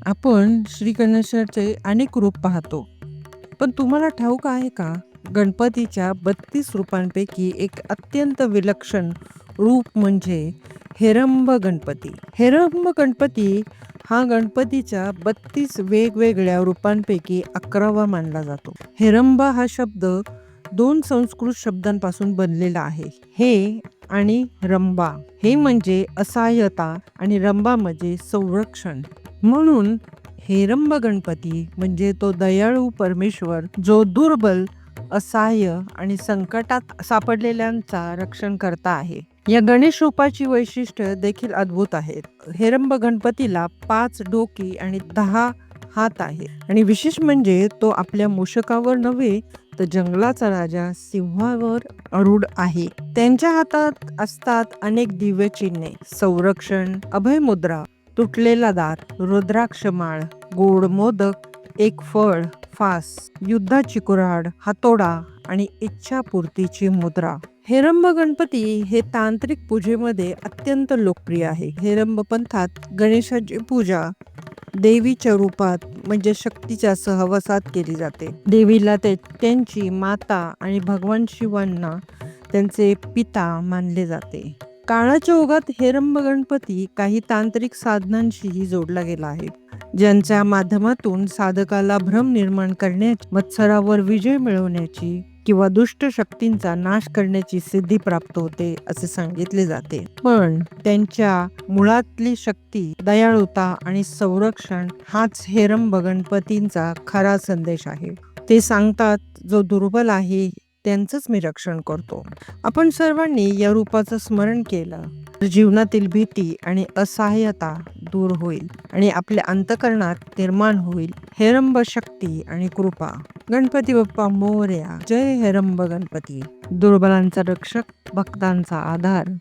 आपण श्री गणेशाचे अनेक रूप पाहतो. पण तुम्हाला ठाऊक आहे का? गणपतीच्या 32 रूपांपैकी एक अत्यंत विलक्षण रूप म्हणजे हेरंब गणपती. हेरंब गणपती हा गणपतीच्या 32 वेगवेगळ्या रूपांपैकी 11वा मानला जातो. हेरंब हा शब्द 2 संस्कृत शब्दांपासून बनलेला आहे. हे आणि रंबा. हे म्हणजे असहाय्यता आणि रंबा म्हणजे संरक्षण. म्हणून हेरंब गणपती म्हणजे तो दयाळू परमेश्वर जो दुर्बल, असहाय्य आणि संकटात सापडलेल्यांचा रक्षण करता आहे. या गणेश रूपाची वैशिष्ट्य देखील अद्भुत आहेत. हेरंब गणपतीला 5 डोकी आणि 10 हात आहे आणि विशेष म्हणजे तो आपल्या मूषकावर नव्हे तर जंगलाचा राजा सिंहावर आरूढ आहे. त्यांच्या हातात असतात अनेक दिव्य चिन्हे, संरक्षण, अभयमुद्रा, तुटलेला दार, रुद्राक्ष माळ, गोड मोदक, एक फळ, फास, युद्धाची कुऱ्हाड, हातोडा आणि इच्छापूर्तीची मुद्रा. हेरंब गणपती हे तांत्रिक पूजेमध्ये अत्यंत लोकप्रिय आहे. हेरंब पंथात गणेशाची पूजा देवीच्या रूपात म्हणजे शक्तीच्या सहवासात केली जाते. देवीला त्यांची माता आणि भगवान शिवांना त्यांचे पिता मानले जाते. काळाच्या ओघात हेरंब गणपती काही तांत्रिक साधनांशीही जोडला गेला आहे, ज्यांच्या माध्यमातून साधकाला भ्रम निर्माण करण्याची, मत्सरावर विजय मिळवण्याची किंवा दुष्ट शक्तींचा नाश करण्याची सिद्धी प्राप्त होते असे सांगितले जाते. पण त्यांच्या मुळातली शक्ती, दयाळुता आणि संरक्षण हाच हेरंब गणपतींचा खरा संदेश आहे. ते सांगतात, जो दुर्बल आहे त्यांचंच मी रक्षण करतो. आपण सर्वांनी या रूपाचं स्मरण केलं तर जीवनातील भीती आणि असहाय्यता दूर होईल आणि आपल्या अंतःकरणात निर्माण होईल हेरंब शक्ती आणि कृपा. गणपती बाप्पा मोरया. जय हेरंब गणपती. दुर्बलांचा रक्षक, भक्तांचा आधार.